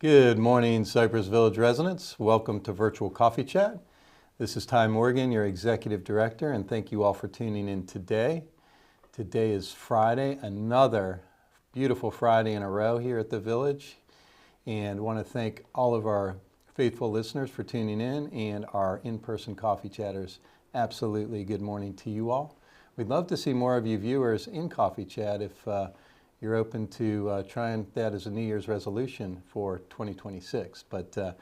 Good morning, Cypress Village residents. Welcome to Virtual Coffee Chat. This is Ty Morgan, your Executive Director, and thank you all for tuning in today. Today is Friday, another beautiful Friday in a row here at the Village, and want to thank all of our faithful listeners for tuning in and our in-person coffee chatters. Absolutely good morning to you all. We'd love to see more of you viewers in Coffee Chat if you're open to trying that as a New Year's resolution for 2026. But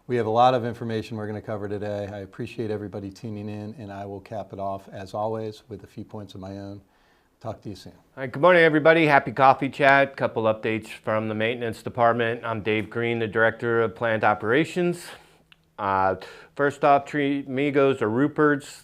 we have a lot of information we're going to cover today. I appreciate everybody tuning in, and I will cap it off, as always, with a few points of my own. Talk to you soon. All right, good morning, everybody. Happy Coffee Chat. Couple updates from the maintenance department. I'm Dave Green, the Director of Plant Operations. First off, Tree Amigos or Rupert's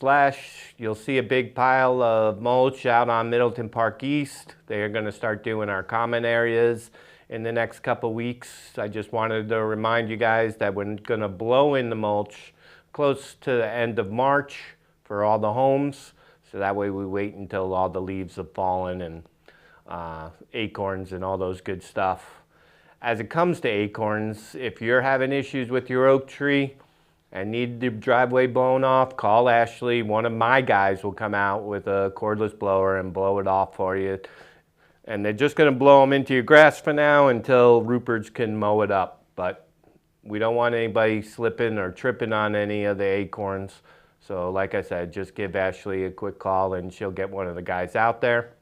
/ you'll see a big pile of mulch out on Middleton Park East. They are going to start doing our common areas in the next couple weeks. I just wanted to remind you guys that we're going to blow in the mulch close to the end of March for all the homes. So that way we wait until all the leaves have fallen and acorns and all those good stuff. As it comes to acorns, if you're having issues with your oak tree and need the driveway blown off, call Ashley. One of my guys will come out with a cordless blower and blow it off for you. And they're just going to blow them into your grass for now until Rupert's can mow it up. But we don't want anybody slipping or tripping on any of the acorns. So like I said, just give Ashley a quick call and she'll get one of the guys out there.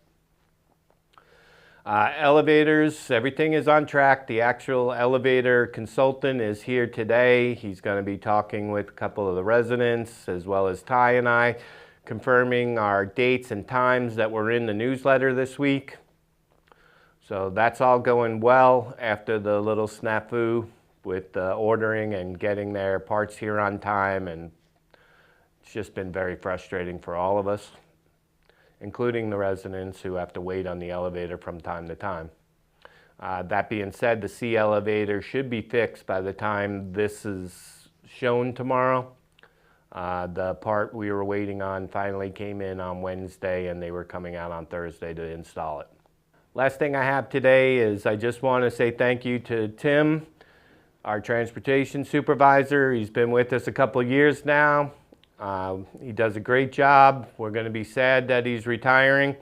Elevators, everything is on track. The actual elevator consultant is here today. He's going to be talking with a couple of the residents as well as Ty and I, confirming our dates and times that were in the newsletter this week. So that's all going well after the little snafu with ordering and getting their parts here on time, and it's just been very frustrating for all of us, including the residents who have to wait on the elevator from time to time. That being said, the C elevator should be fixed by the time this is shown tomorrow. The part we were waiting on finally came in on Wednesday, and they were coming out on Thursday to install it. Last thing I have today is I just want to say thank you to Tim, our transportation supervisor. He's been with us a couple of years now. He does a great job. We're going to be sad that he's retiring.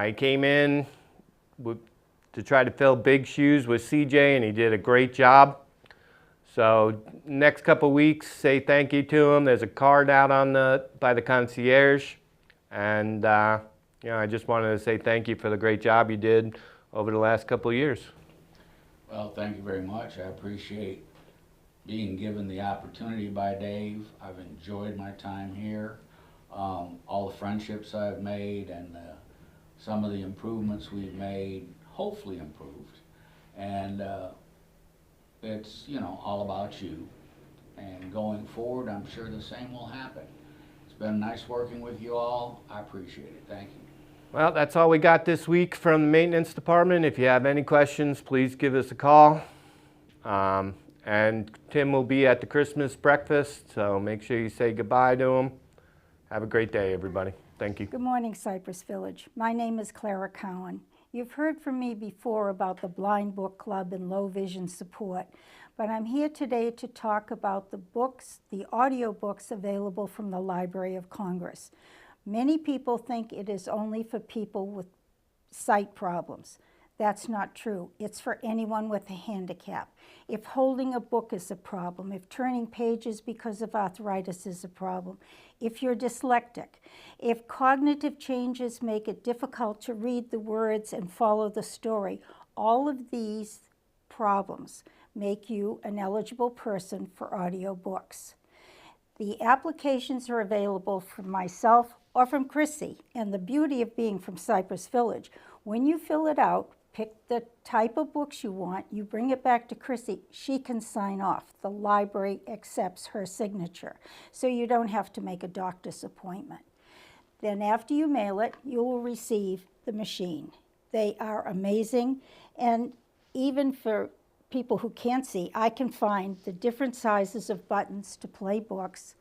He came in to try to fill big shoes with CJ, and he did a great job. So next couple weeks, say thank you to him. There's a card out by the concierge, and I just wanted to say thank you for the great job you did over the last couple of years. Well, thank you very much. I appreciate being given the opportunity by Dave. I've enjoyed my time here. All the friendships I've made and some of the improvements we've made, hopefully improved. And it's, all about you. And going forward, I'm sure the same will happen. It's been nice working with you all. I appreciate it. Thank you. Well, that's all we got this week from the maintenance department. If you have any questions, please give us a call. And Tim will be at the Christmas breakfast, so make sure you say goodbye to him. Have a great day, everybody. Thank you. Good morning, Cypress Village. My name is Clara Cowan. You've heard from me before about the Blind Book Club and low vision support, but I'm here today to talk about the books, the audio books available from the Library of Congress. Many people think it is only for people with sight problems. That's not true. It's for anyone with a handicap. If holding a book is a problem, if turning pages because of arthritis is a problem, if you're dyslexic, if cognitive changes make it difficult to read the words and follow the story, all of these problems make you an eligible person for audiobooks. The applications are available from myself or from Chrissy, and the beauty of being from Cypress Village, when you fill it out, pick the type of books you want, you bring it back to Chrissy, she can sign off. The library accepts her signature, so you don't have to make a doctor's appointment. Then after you mail it, you will receive the machine. They are amazing, and even for people who can't see, I can find the different sizes of buttons to play books.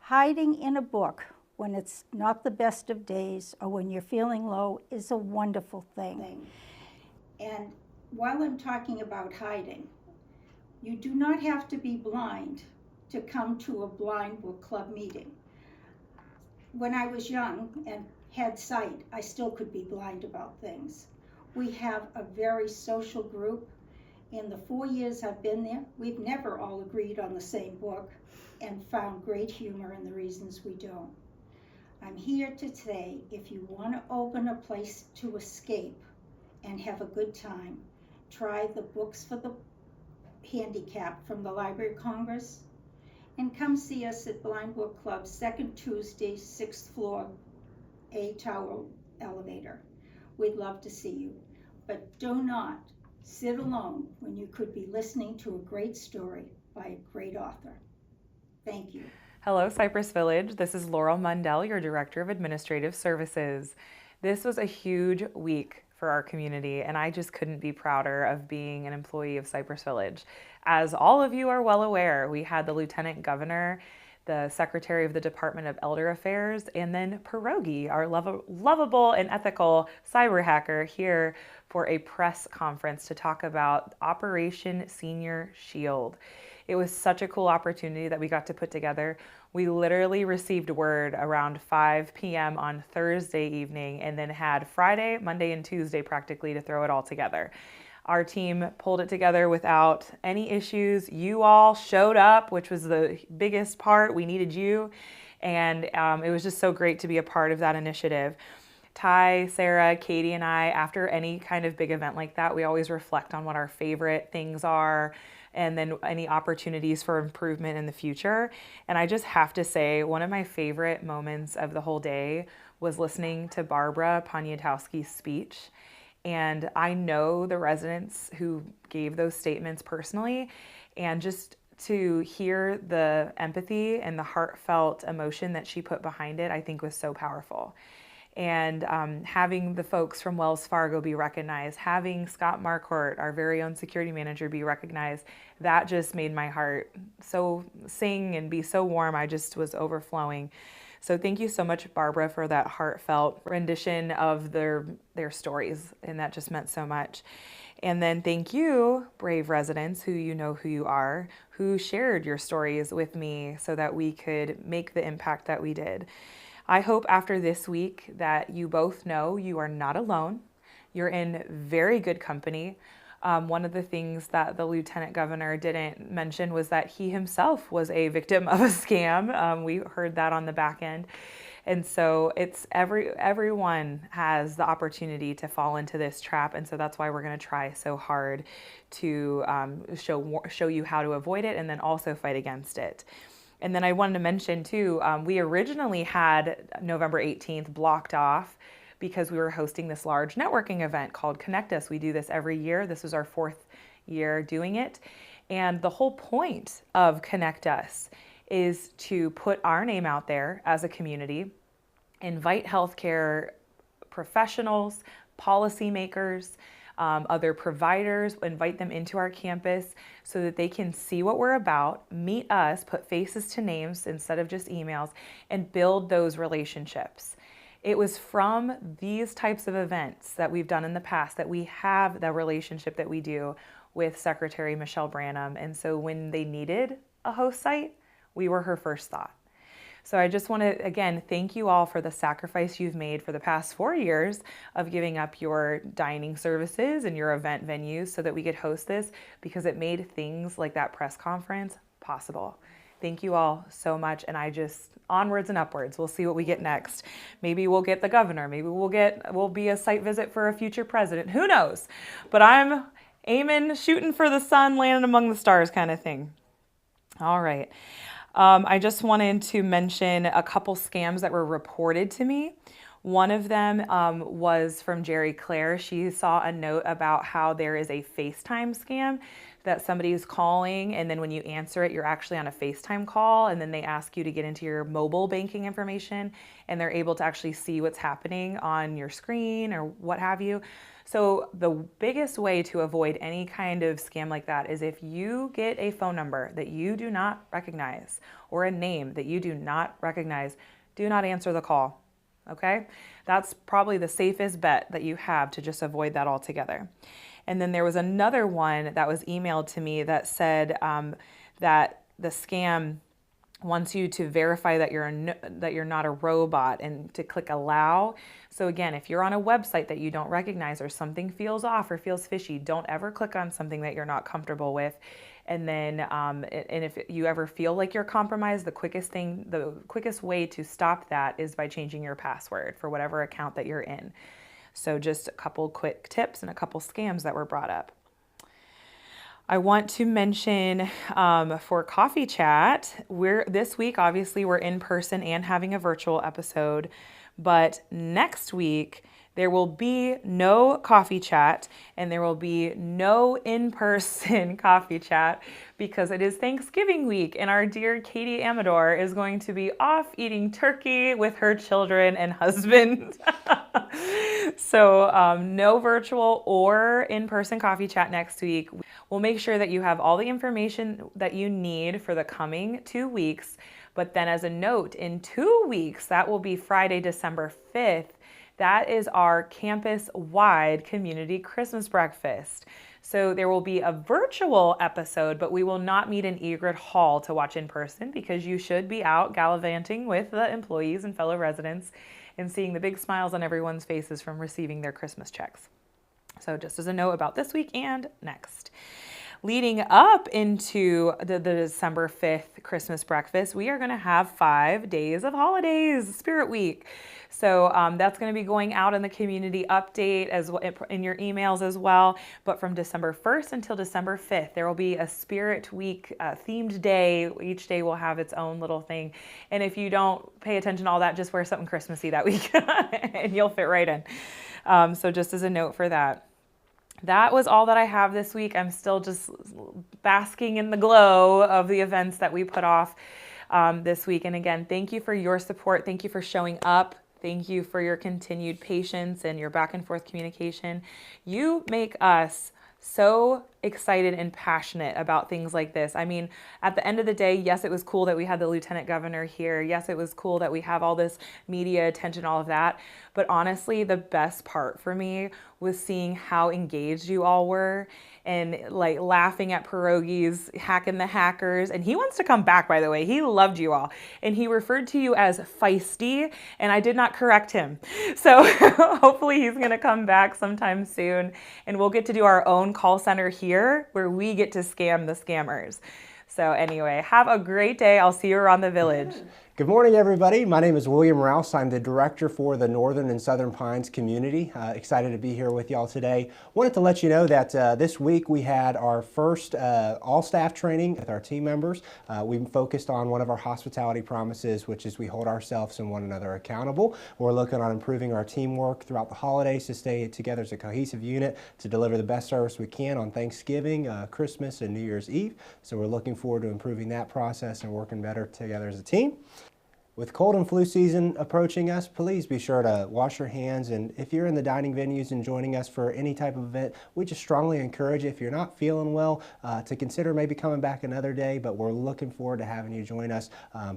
Hiding in a book when it's not the best of days or when you're feeling low is a wonderful thing. And while I'm talking about hiding, You do not have to be blind to come to a blind book club meeting. When I was young and had sight, I still could be blind about things. We have a very social group. In the 4 years I've been there, we've never all agreed on the same book and found great humor in the reasons we don't. I'm here to say, if you want to open a place to escape and have a good time, try the Books for the Handicapped from the Library of Congress, and come see us at Blind Book Club, second Tuesday, 6th floor, A tower elevator. We'd love to see you. But do not sit alone when you could be listening to a great story by a great author. Thank you. Hello, Cypress Village. This is Laurel Mundell, your Director of Administrative Services. This was a huge week for our community, and I just couldn't be prouder of being an employee of Cypress Village. As all of you are well aware, we had the Lieutenant Governor, the Secretary of the Department of Elder Affairs, and then Pierogi, our lovable and ethical cyber hacker, here for a press conference to talk about Operation Senior Shield. It was such a cool opportunity that we got to put together. We literally received word around 5 p.m. on Thursday evening and then had Friday, Monday, and Tuesday practically to throw it all together. Our team pulled it together without any issues. You all showed up, which was the biggest part. We needed you. And it was just so great to be a part of that initiative. Ty, Sarah, Katie, and I, after any kind of big event like that, we always reflect on what our favorite things are and then any opportunities for improvement in the future. And I just have to say, one of my favorite moments of the whole day was listening to Barbara Poniatowski's speech. And I know the residents who gave those statements personally, and just to hear the empathy and the heartfelt emotion that she put behind it, I think was so powerful. And having the folks from Wells Fargo be recognized, having Scott Marquardt, our very own security manager, be recognized, that just made my heart so sing and be so warm. I just was overflowing. So thank you so much, Barbara, for that heartfelt rendition of their stories, and that just meant so much. And then thank you, brave residents, who you know who you are, who shared your stories with me so that we could make the impact that we did. I hope after this week that you both know you are not alone. You're in very good company. One of the things that the Lieutenant Governor didn't mention was that he himself was a victim of a scam. We heard that on the back end. And so it's everyone has the opportunity to fall into this trap. And so that's why we're going to try so hard to show you how to avoid it and then also fight against it. And then I wanted to mention too, we originally had November 18th blocked off because we were hosting this large networking event called Connect Us. We do this every year. This was our 4th year doing it. And the whole point of Connect Us is to put our name out there as a community, invite healthcare professionals, policymakers, other providers, invite them into our campus so that they can see what we're about, meet us, put faces to names instead of just emails, and build those relationships. It was from these types of events that we've done in the past that we have the relationship that we do with Secretary Michelle Branham. And so when they needed a host site, we were her first thought. So I just want to, again, thank you all for the sacrifice you've made for the past 4 years of giving up your dining services and your event venues so that we could host this, because it made things like that press conference possible. Thank you all so much. And I just, onwards and upwards, we'll see what we get next. Maybe we'll get the governor. Maybe we'll be a site visit for a future president. Who knows? But I'm aiming, shooting for the sun, landing among the stars kind of thing. All right. I just wanted to mention a couple scams that were reported to me. One of them was from Jerry Clare. She saw a note about how there is a FaceTime scam that somebody is calling, and then when you answer it, you're actually on a FaceTime call, and then they ask you to get into your mobile banking information, and they're able to actually see what's happening on your screen or what have you. So the biggest way to avoid any kind of scam like that is if you get a phone number that you do not recognize or a name that you do not recognize, do not answer the call, okay? That's probably the safest bet that you have to just avoid that altogether. And then there was another one that was emailed to me that said that the scam wants you to verify that you're not a robot and to click allow. So again, if you're on a website that you don't recognize or something feels off or feels fishy, don't ever click on something that you're not comfortable with. And then, and if you ever feel like you're compromised, the quickest way to stop that is by changing your password for whatever account that you're in. So just a couple quick tips and a couple scams that were brought up. I want to mention for Coffee Chat, this week, obviously, we're in person and having a virtual episode, but next week, there will be no Coffee Chat and there will be no in-person Coffee Chat because it is Thanksgiving week and our dear Katie Amador is going to be off eating turkey with her children and husband. So no virtual or in-person Coffee Chat next week. We'll make sure that you have all the information that you need for the coming 2 weeks. But then as a note, in 2 weeks, that will be Friday, December 5th, that is our campus-wide community Christmas breakfast. So there will be a virtual episode, but we will not meet in Egret Hall to watch in person because you should be out gallivanting with the employees and fellow residents and seeing the big smiles on everyone's faces from receiving their Christmas checks. So just as a note about this week and next. Leading up into the December 5th Christmas breakfast, we are going to have 5 days of holidays, Spirit Week. So that's going to be going out in the community update as well, in your emails as well. But from December 1st until December 5th, there will be a Spirit Week themed day. Each day will have its own little thing. And if you don't pay attention to all that, just wear something Christmassy that week and you'll fit right in. So just as a note for that. That was all that I have this week. I'm still just basking in the glow of the events that we put off this week. And again, thank you for your support. Thank you for showing up. Thank you for your continued patience and your back and forth communication. You make us so excited and passionate about things like this. I mean, at the end of the day, yes, it was cool that we had the lieutenant governor here. Yes, it was cool that we have all this media attention, all of that. But honestly, the best part for me was seeing how engaged you all were and like laughing at pierogies, hacking the hackers. And he wants to come back, by the way. He loved you all. And he referred to you as feisty, and I did not correct him. So hopefully he's gonna come back sometime soon and we'll get to do our own call center here where we get to scam the scammers. So anyway, have a great day. I'll see you around the village. Good morning, everybody. My name is William Rouse. I'm the director for the Northern and Southern Pines community. Excited to be here with y'all today. Wanted to let you know that this week we had our first all-staff training with our team members. We focused on one of our hospitality promises, which is we hold ourselves and one another accountable. We're looking on improving our teamwork throughout the holidays to stay together as a cohesive unit to deliver the best service we can on Thanksgiving, Christmas, and New Year's Eve. So we're looking forward to improving that process and working better together as a team. With cold and flu season approaching us, please be sure to wash your hands. And if you're in the dining venues and joining us for any type of event, we just strongly encourage you, if you're not feeling well, to consider maybe coming back another day. But we're looking forward to having you join us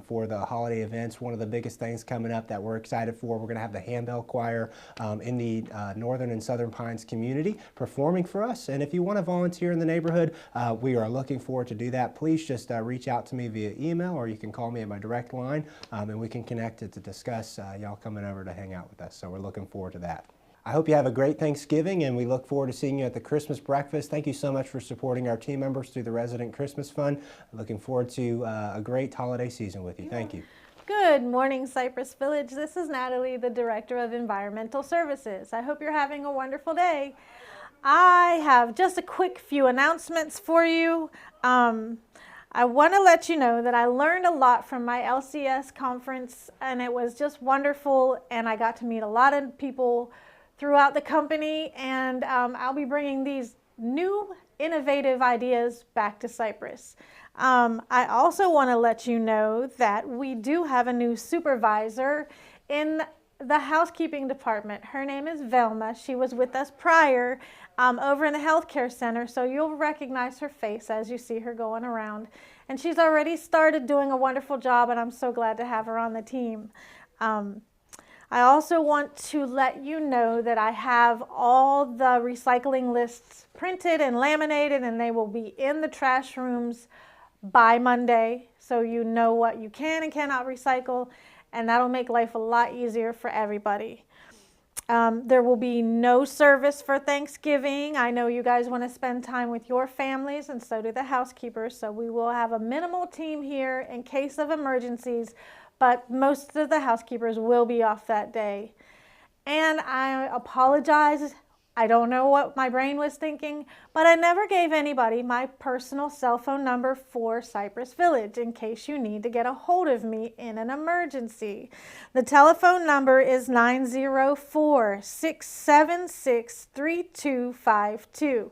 for the holiday events. One of the biggest things coming up that we're excited for, we're going to have the handbell choir in the Northern and Southern Pines community performing for us. And if you want to volunteer in the neighborhood, we are looking forward to do that. Please just reach out to me via email, or you can call me at my direct line. And we can connect it to discuss y'all coming over to hang out with us. So we're looking forward to that. I hope you have a great Thanksgiving, and we look forward to seeing you at the Christmas breakfast. Thank you so much for supporting our team members through the Resident Christmas Fund. Looking forward to a great holiday season with you. Thank you. Good morning, Cypress Village. This is Natalie, the Director of Environmental Services. I hope you're having a wonderful day. I have just a quick few announcements for you. I want to let you know that I learned a lot from my LCS conference, and it was just wonderful, and I got to meet a lot of people throughout the company, and I'll be bringing these new innovative ideas back to Cypress. I also want to let you know that we do have a new supervisor in the housekeeping department. Her name is Velma. She was with us prior over in the healthcare center, so you'll recognize her face as you see her going around. And she's already started doing a wonderful job, and I'm so glad to have her on the team. I also want to let you know that I have all the recycling lists printed and laminated, and they will be in the trash rooms by Monday, so you know what you can and cannot recycle, and that'll make life a lot easier for everybody. There will be no service for Thanksgiving. I know you guys want to spend time with your families, and so do the housekeepers, so we will have a minimal team here in case of emergencies, but most of the housekeepers will be off that day. And I apologize. I don't know what my brain was thinking, but I never gave anybody my personal cell phone number for Cypress Village in case you need to get a hold of me in an emergency. The telephone number is 904-676-3252.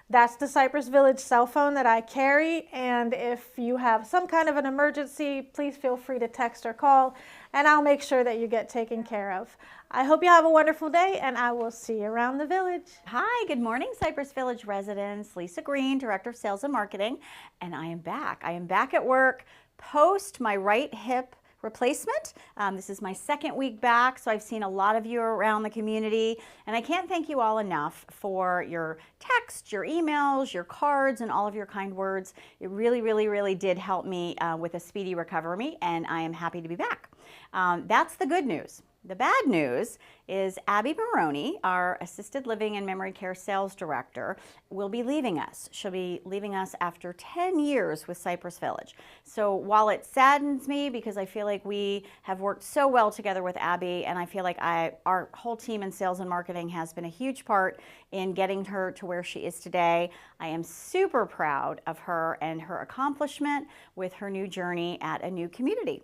That's the Cypress Village cell phone that I carry, and if you have some kind of an emergency, please feel free to text or call, and I'll make sure that you get taken care of. I hope you have a wonderful day, and I will see you around the village. Hi, good morning, Cypress Village residents. Lisa Green, Director of Sales and Marketing, and I am back. I am back at work post my right hip replacement. This is my second week back, so I've seen a lot of you around the community, and I can't thank you all enough for your texts, your emails, your cards, and all of your kind words. It really, really, really did help me with a speedy recovery, and I am happy to be back. That's the good news. The bad news is Abby Maroney, our Assisted Living and Memory Care Sales Director, will be leaving us. She'll be leaving us after 10 years with Cypress Village. So while it saddens me because I feel like we have worked so well together with Abby, and I feel like our whole team in sales and marketing has been a huge part in getting her to where she is today, I am super proud of her and her accomplishment with her new journey at a new community.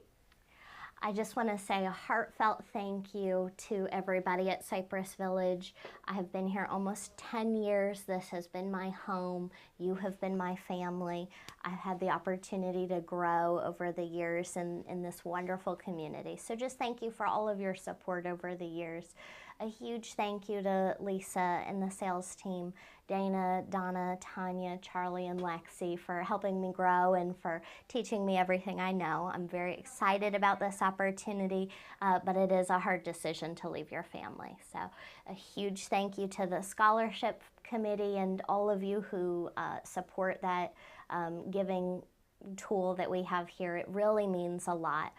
I just want to say a heartfelt thank you to everybody at Cypress Village. I have been here almost 10 years. This has been my home. You have been my family. I've had the opportunity to grow over the years in this wonderful community. So just thank you for all of your support over the years. A huge thank you to Lisa and the sales team, Dana, Donna, Tanya, Charlie, and Lexi for helping me grow and for teaching me everything I know. I'm very excited about this opportunity, but it is a hard decision to leave your family. So a huge thank you to the scholarship committee and all of you who support that giving tool that we have here. It really means a lot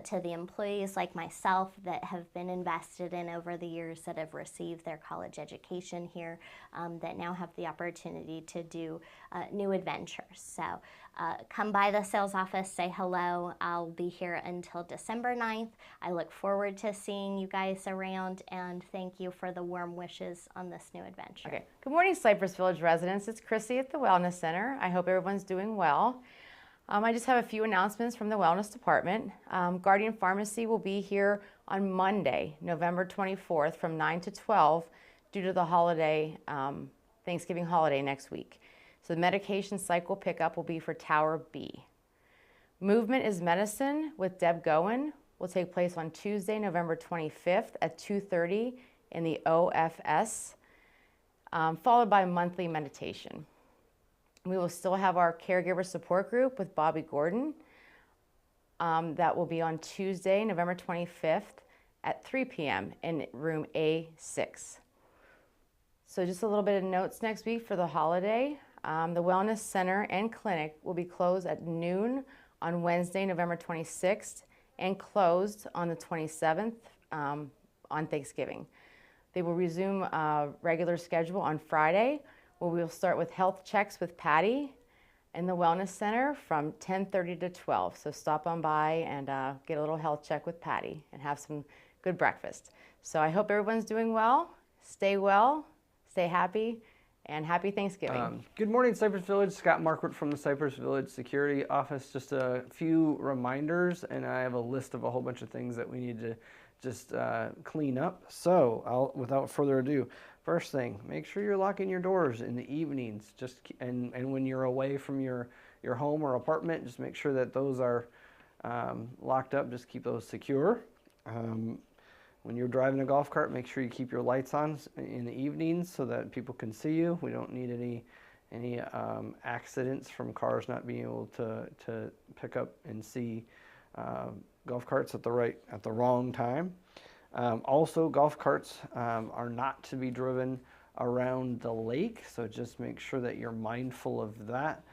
to the employees like myself that have been invested in over the years, that have received their college education here, that now have the opportunity to do new adventures. So come by the sales office, say hello. I'll be here until December 9th. I look forward to seeing you guys around, and thank you for the warm wishes on this new adventure. Okay. Good morning, Cypress Village residents. It's Chrissy at the Wellness Center. I hope everyone's doing well. I just have a few announcements from the Wellness Department. Guardian Pharmacy will be here on Monday, November 24th from 9 to 12 due to the holiday, Thanksgiving holiday next week. So the medication cycle pickup will be for Tower B. Movement is Medicine with Deb Goen will take place on Tuesday, November 25th at 2:30 in the OFS, followed by monthly meditation. We will still have our caregiver support group with Bobby Gordon. That will be on Tuesday, November 25th at 3 p.m. in room A6. So just a little bit of notes next week for the holiday. The Wellness Center and Clinic will be closed at noon on Wednesday, November 26th, and closed on the 27th on Thanksgiving. They will resume a regular schedule on Friday, where we'll start with health checks with Patty in the Wellness Center from 10:30 to 12. So stop on by and get a little health check with Patty and have some good breakfast. So I hope everyone's doing well, stay happy, and happy Thanksgiving. Good morning, Cypress Village. Scott Marquardt from the Cypress Village Security Office. Just a few reminders, and I have a list of a whole bunch of things that we need to just clean up. So without further ado, first thing, make sure you're locking your doors in the evenings. And when you're away from your home or apartment, just make sure that those are locked up. Just keep those secure. When you're driving a golf cart, make sure you keep your lights on in the evenings so that people can see you. We don't need any accidents from cars not being able to pick up and see golf carts at the wrong time. Also, golf carts are not to be driven around the lake, so just make sure that you're mindful of that.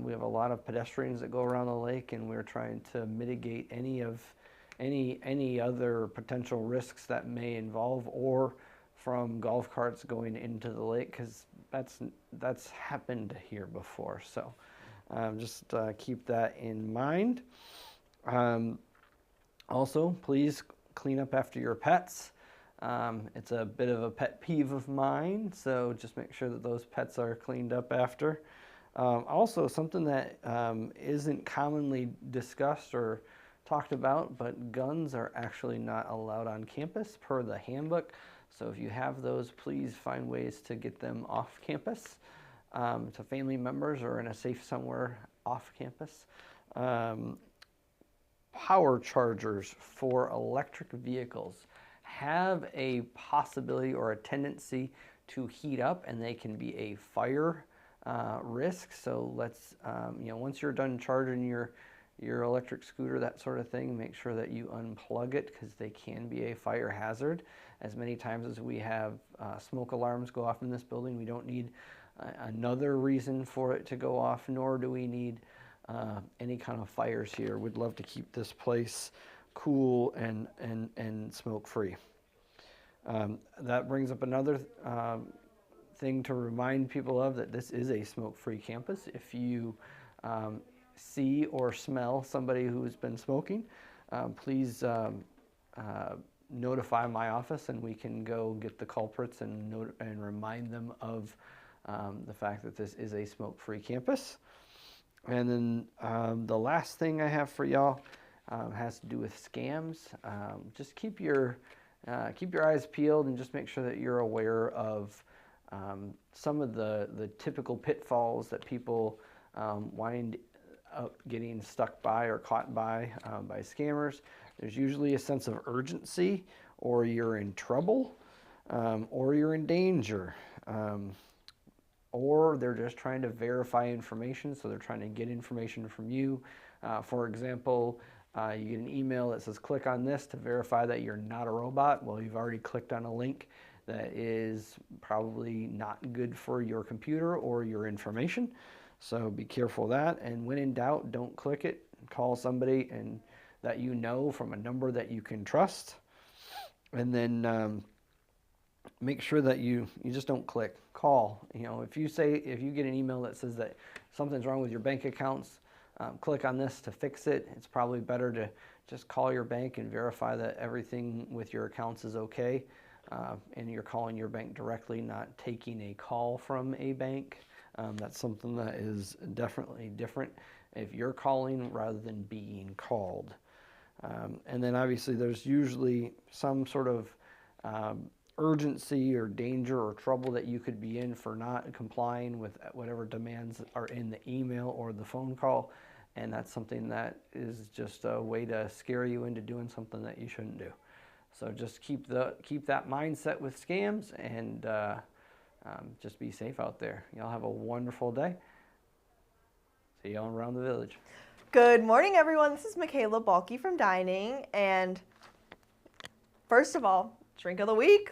We have a lot of pedestrians that go around the lake, and we're trying to mitigate any other potential risks that may involve or from golf carts going into the lake, because that's happened here before. So just keep that in mind. Also, please clean up after your pets. It's a bit of a pet peeve of mine, so just make sure that those pets are cleaned up after. Also, something that isn't commonly discussed or talked about, but guns are actually not allowed on campus per the handbook. So if you have those, please find ways to get them off campus to family members or in a safe somewhere off campus. Power chargers for electric vehicles have a possibility or a tendency to heat up, and they can be a fire risk. So let's, once you're done charging your electric scooter, that sort of thing, make sure that you unplug it, because they can be a fire hazard. As many times as we have smoke alarms go off in this building, we don't need another reason for it to go off, nor do we need any kind of fires here. We'd love to keep this place cool and smoke free. That brings up another thing to remind people of, that this is a smoke-free campus. If you see or smell somebody who's been smoking, please notify my office, and we can go get the culprits and remind them of the fact that this is a smoke-free campus. And then the last thing I have for y'all has to do with scams. Just keep your eyes peeled, and just make sure that you're aware of some of the typical pitfalls that people wind up getting stuck by or caught by scammers. There's usually a sense of urgency, or you're in trouble, or you're in danger, or they're just trying to verify information, so they're trying to get information from you. For example, you get an email that says click on this to verify that you're not a robot. Well, you've already clicked on a link that is probably not good for your computer or your information. So be careful of that. And when in doubt, don't click it. Call somebody that you know from a number that you can trust. And then make sure that you just don't click. Call. If you get an email that says that something's wrong with your bank accounts, click on this to fix it. It's probably better to just call your bank and verify that everything with your accounts is okay. And you're calling your bank directly, not taking a call from a bank. That's something that is definitely different if you're calling rather than being called. And then obviously there's usually some sort of urgency or danger or trouble that you could be in for not complying with whatever demands are in the email or the phone call. And that's something that is just a way to scare you into doing something that you shouldn't do. So just keep that mindset with scams, and just be safe out there. Y'all have a wonderful day. See y'all around the village. Good morning, everyone. This is Michaela Balke from Dining, and first of all, drink of the week,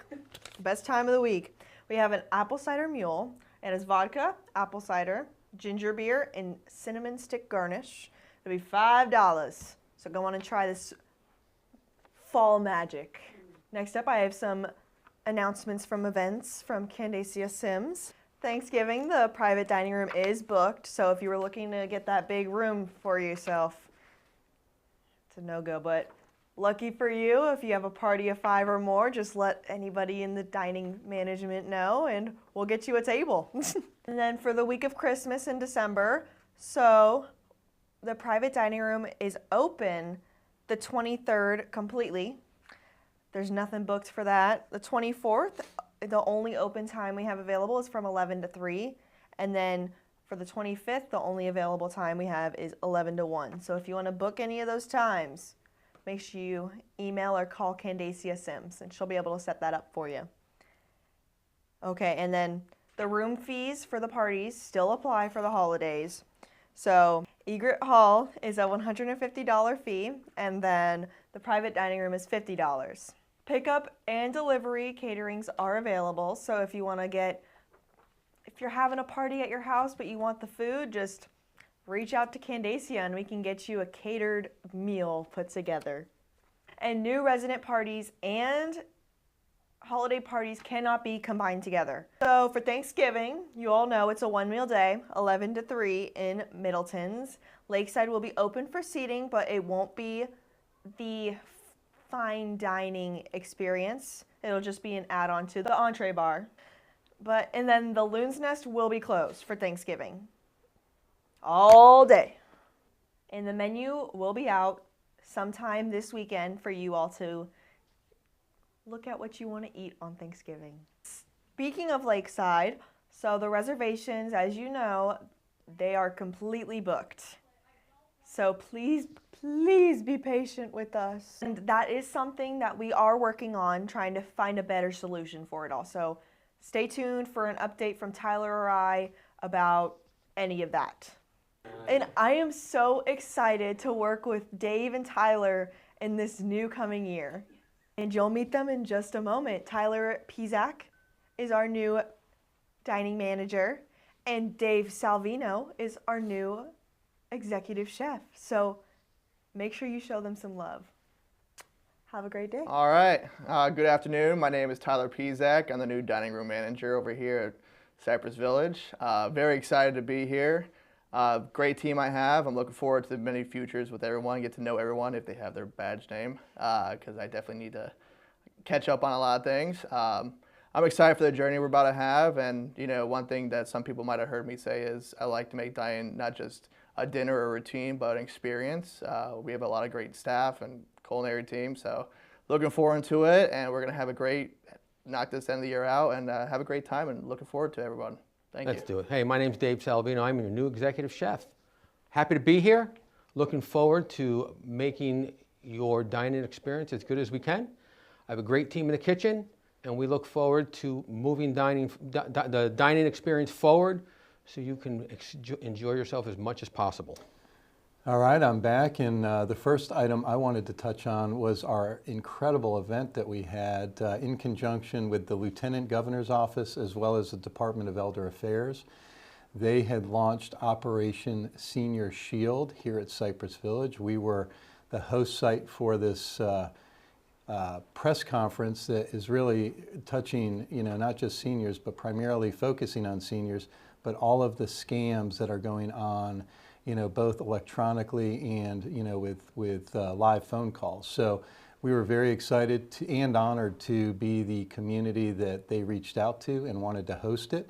best time of the week. We have an apple cider mule, and it's vodka, apple cider, ginger beer, and cinnamon stick garnish. It'll be $5. So go on and try this fall magic. Next up, I have some announcements from events from Candacia Sims. Thanksgiving, the private dining room is booked, so if you were looking to get that big room for yourself, it's a no-go, but lucky for you, if you have a party of 5 or more, just let anybody in the dining management know, and we'll get you a table. And then for the week of Christmas in December, so the private dining room is open the 23rd completely. There's nothing booked for that. The 24th, the only open time we have available is from 11 to 3. And then for the 25th, the only available time we have is 11 to 1. So if you want to book any of those times, make sure you email or call Candacia Sims, and she'll be able to set that up for you. Okay, and then the room fees for the parties still apply for the holidays. So Egret Hall is a $150 fee, and then the private dining room is $50. Pickup and delivery caterings are available. So if you want to if you're having a party at your house but you want the food, just reach out to Candacia and we can get you a catered meal put together. And new resident parties and holiday parties cannot be combined together. So for Thanksgiving, you all know it's a one-meal day, 11 to 3 in Middleton's. Lakeside will be open for seating, but it won't be the fine dining experience. It'll just be an add-on to the entree bar. And then the Loon's Nest will be closed for Thanksgiving all day. And the menu will be out sometime this weekend for you all to look at what you want to eat on Thanksgiving. Speaking of Lakeside, so the reservations, as you know, they are completely booked. So please be patient with us. And that is something that we are working on, trying to find a better solution for it all. So stay tuned for an update from Tyler or I about any of that. And I am so excited to work with Dave and Tyler in this new coming year. And you'll meet them in just a moment. Tyler Pizak is our new dining manager, and Dave Salvino is our new executive chef. So make sure you show them some love. Have a great day. All right. Good afternoon. My name is Tyler Pizak. I'm the new dining room manager over here at Cypress Village. Very excited to be here. Great team I have. I'm looking forward to many futures with everyone, get to know everyone if they have their badge name, because I definitely need to catch up on a lot of things. I'm excited for the journey we're about to have, and one thing that some people might have heard me say is I like to make dining not just a dinner or routine, but an experience. We have a lot of great staff and culinary team, so looking forward to it, and we're going to have a great, knock this end of the year out, and have a great time, and looking forward to everyone. Thank you. Let's do it. Hey, my name's Dave Salvino. I'm your new executive chef. Happy to be here. Looking forward to making your dining experience as good as we can. I have a great team in the kitchen, and we look forward to moving the dining experience forward so you can enjoy yourself as much as possible. All right, I'm back, and the first item I wanted to touch on was our incredible event that we had in conjunction with the Lieutenant Governor's Office as well as the Department of Elder Affairs. They had launched Operation Senior Shield here at Cypress Village. We were the host site for this press conference that is really touching, not just seniors, but primarily focusing on seniors, but all of the scams that are going on, both electronically and, with live phone calls. So we were very excited and honored to be the community that they reached out to and wanted to host it.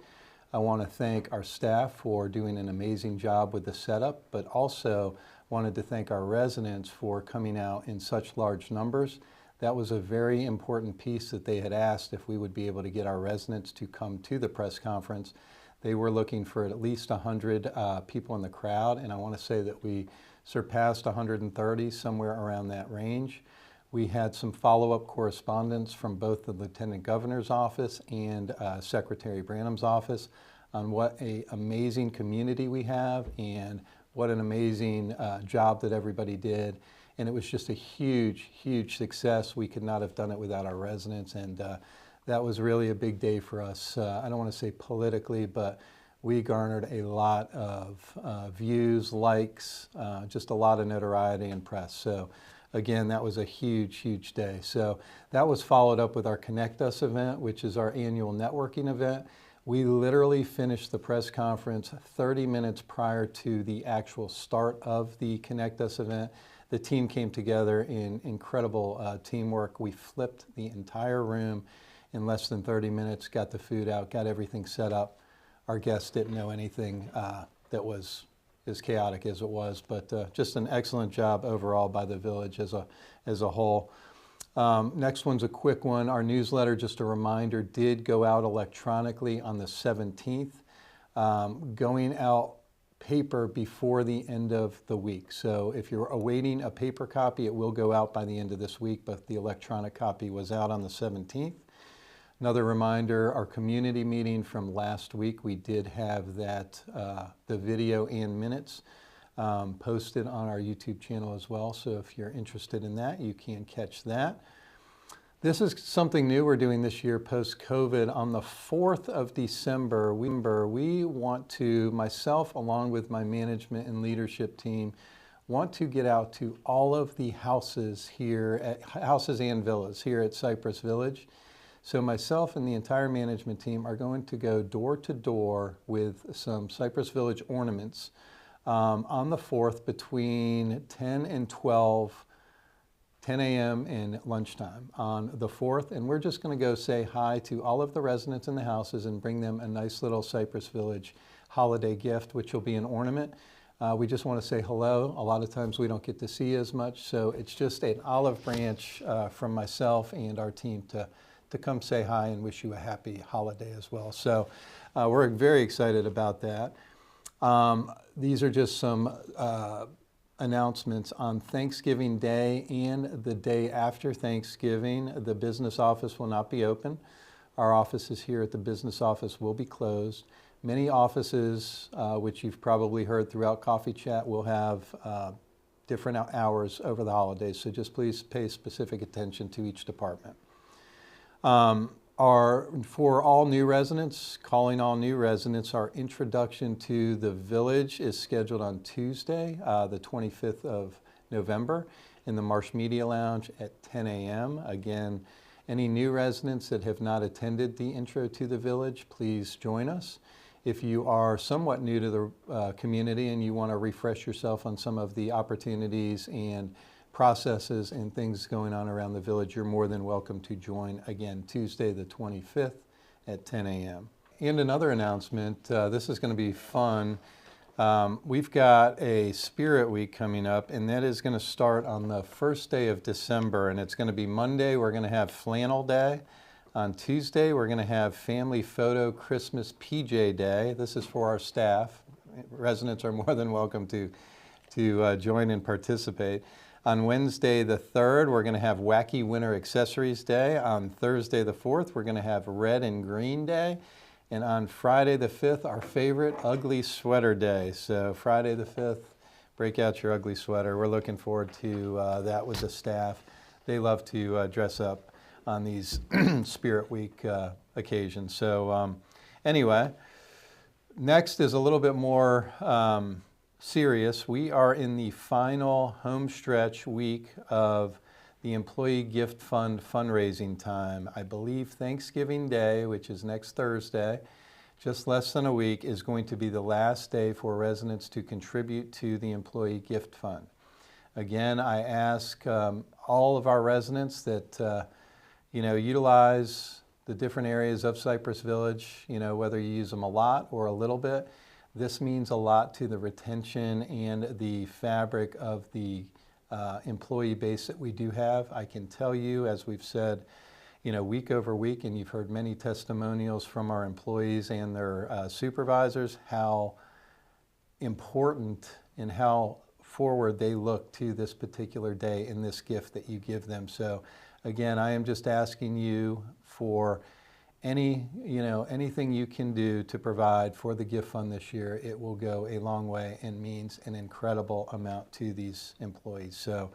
I want to thank our staff for doing an amazing job with the setup, but also wanted to thank our residents for coming out in such large numbers. That was a very important piece that they had asked if we would be able to get our residents to come to the press conference. They were looking for at least 100 people in the crowd, and I want to say that we surpassed 130, somewhere around that range. We had some follow-up correspondence from both the Lieutenant Governor's office and Secretary Branham's office on what an amazing community we have and what an amazing job that everybody did. And it was just a huge, huge success. We could not have done it without our residents, and that was really a big day for us. I don't want to say politically, but we garnered a lot of views, likes, just a lot of notoriety and press. So again, that was a huge, huge day. So that was followed up with our Connect Us event, which is our annual networking event. We literally finished the press conference 30 minutes prior to the actual start of the Connect Us event. The team came together in incredible teamwork. We flipped the entire room in less than 30 minutes, got the food out, got everything set up. Our guests didn't know anything that was as chaotic as it was, but just an excellent job overall by the village as a whole. Next one's a quick one. Our newsletter, just a reminder, did go out electronically on the 17th, going out paper before the end of the week. So if you're awaiting a paper copy, it will go out by the end of this week, but the electronic copy was out on the 17th. Another reminder, our community meeting from last week, we did have that, the video and minutes posted on our YouTube channel as well. So if you're interested in that, you can catch that. This is something new we're doing this year post-COVID. On the 4th of December, we want to, myself along with my management and leadership team, want to get out to all of the houses and villas here at Cypress Village. So myself and the entire management team are going to go door to door with some Cypress Village ornaments on the 4th between 10 and 12, 10 a.m. and lunchtime on the 4th. And we're just going to go say hi to all of the residents in the houses and bring them a nice little Cypress Village holiday gift, which will be an ornament. We just want to say hello. A lot of times we don't get to see as much, so it's just an olive branch from myself and our team to come say hi and wish you a happy holiday as well. So we're very excited about that. These are just some announcements. On Thanksgiving Day and the day after Thanksgiving, the business office will not be open. Our offices here at the business office will be closed. Many offices, which you've probably heard throughout Coffee Chat, will have different hours over the holidays, so just please pay specific attention to each department. For all new residents, calling all new residents, our introduction to the village is scheduled on Tuesday, the 25th of November in the Marsh Media Lounge at 10 a.m. Again, any new residents that have not attended the intro to the village, please join us. If you are somewhat new to the community and you want to refresh yourself on some of the opportunities and processes and things going on around the village, you're more than welcome to join again Tuesday the 25th at 10 a.m. And another announcement, this is going to be fun. We've got a Spirit Week coming up, and that is going to start on the first day of December, and it's going to be Monday. We're going to have Flannel Day. On Tuesday, we're going to have Family Photo Christmas PJ Day. This is for our staff. Residents are more than welcome to join and participate. On Wednesday the 3rd, we're going to have Wacky Winter Accessories Day. On Thursday the 4th, we're going to have Red and Green Day. And on Friday the 5th, our favorite Ugly Sweater Day. So Friday the 5th, break out your ugly sweater. We're looking forward to that with the staff. They love to dress up on these Spirit Week occasions. So anyway, next is a little bit more serious. We are in the final home stretch week of the Employee Gift Fund fundraising time. I believe Thanksgiving Day, which is next Thursday, just less than a week, is going to be the last day for residents to contribute to the Employee Gift Fund. Again, I ask all of our residents that utilize the different areas of Cypress Village, whether you use them a lot or a little bit. This means a lot to the retention and the fabric of the employee base that we do have. I can tell you, as we've said, week over week, and you've heard many testimonials from our employees and their supervisors, how important and how forward they look to this particular day and this gift that you give them. So again, I am just asking you for anything you can do to provide for the gift fund this year. It will go a long way and means an incredible amount to these employees. So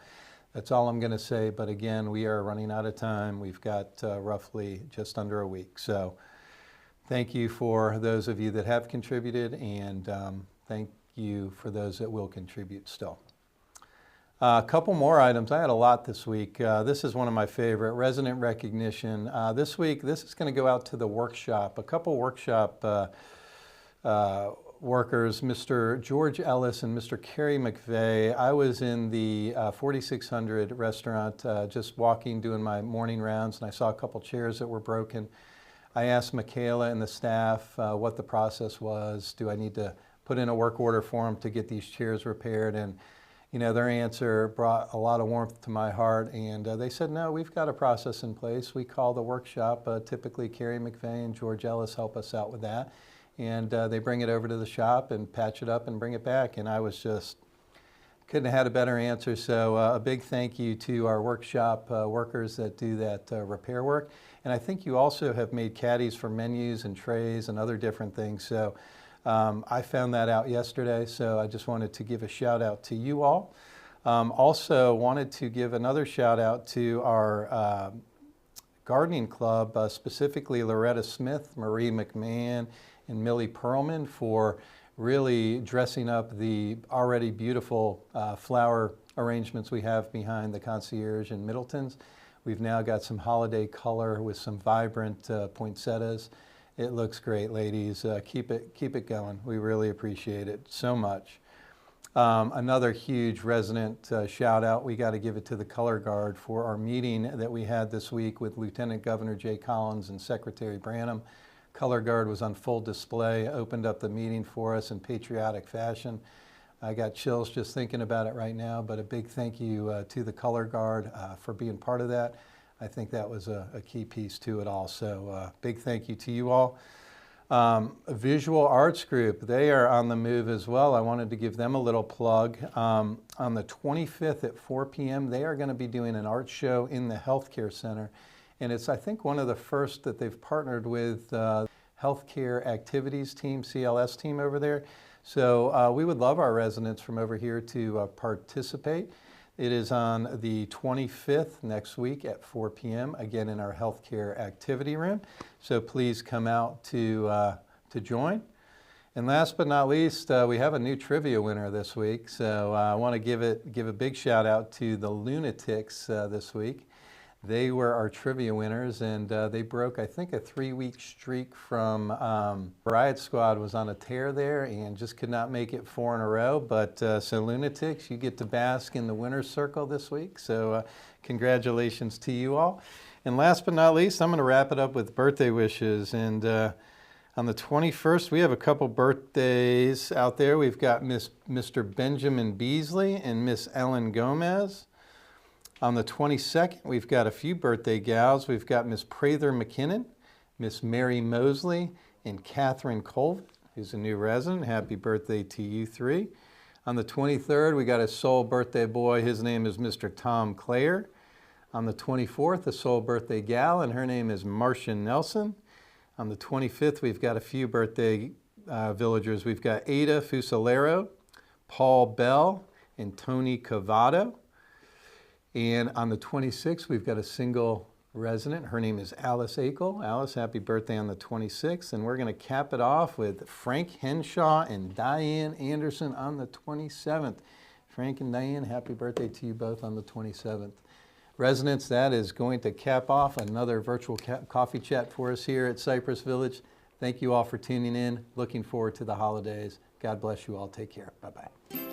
that's all I'm going to say. But again, we are running out of time. We've got roughly just under a week. So thank you for those of you that have contributed, and thank you for those that will contribute still. A couple more items. I had a lot this week. This is one of my favorite, resident recognition. This week, this is going to go out to the workshop. A couple workshop workers, Mr. George Ellis and Mr. Kerry McVeigh. I was in the 4600 restaurant just walking, doing my morning rounds, and I saw a couple chairs that were broken. I asked Michaela and the staff what the process was. Do I need to put in a work order for them to get these chairs repaired? And their answer brought a lot of warmth to my heart, and they said, no, we've got a process in place. We call the workshop. Typically, Kerry McVeigh and George Ellis help us out with that, and they bring it over to the shop and patch it up and bring it back. And I was just, couldn't have had a better answer. So a big thank you to our workshop workers that do that repair work. And I think you also have made caddies for menus and trays and other different things. So I found that out yesterday, so I just wanted to give a shout out to you all. Also wanted to give another shout out to our Gardening Club, specifically Loretta Smith, Marie McMahon, and Millie Perlman for really dressing up the already beautiful flower arrangements we have behind the concierge in Middleton's. We've now got some holiday color with some vibrant poinsettias. It looks great, ladies. Keep it going. We really appreciate it so much. Another huge resident shout out, we got to give it to the Color Guard for our meeting that we had this week with Lieutenant Governor Jay Collins and Secretary Branham. Color Guard was on full display, opened up the meeting for us in patriotic fashion. I got chills just thinking about it right now, but a big thank you to the Color Guard for being part of that. I think that was a key piece to it all, so big thank you to you all. Visual Arts Group, they are on the move as well. I wanted to give them a little plug. On the 25th at 4 p.m., they are going to be doing an art show in the Healthcare Center. And it's, I think, one of the first that they've partnered with Healthcare Activities Team, CLS team over there. So we would love our residents from over here to participate. It is on the 25th next week at 4 p.m., again in our Healthcare Activity Room. So please come out to join. And last but not least, we have a new trivia winner this week. So I want to give a big shout out to the Lunatics this week. They were our trivia winners, and they broke, I think, a 3-week streak from Riot Squad was on a tear there and just could not make it 4 in a row. But so Lunatics, you get to bask in the winner's circle this week. So congratulations to you all. And last but not least, I'm going to wrap it up with birthday wishes. And on the 21st, we have a couple birthdays out there. We've got Mr. Benjamin Beasley and Miss Ellen Gomez. On the 22nd, we've got a few birthday gals. We've got Miss Prather McKinnon, Miss Mary Mosley, and Catherine Colvin, who's a new resident. Happy birthday to you three. On the 23rd, we got a soul birthday boy. His name is Mr. Tom Clare. On the 24th, a soul birthday gal, and her name is Marcia Nelson. On the 25th, we've got a few birthday villagers. We've got Ada Fusilero, Paul Bell, and Tony Cavato. And on the 26th, we've got a single resident. Her name is Alice Akel. Alice, happy birthday on the 26th. And we're going to cap it off with Frank Henshaw and Diane Anderson on the 27th. Frank and Diane, happy birthday to you both on the 27th. Residents, that is going to cap off another virtual coffee chat for us here at Cypress Village. Thank you all for tuning in. Looking forward to the holidays. God bless you all. Take care. Bye-bye.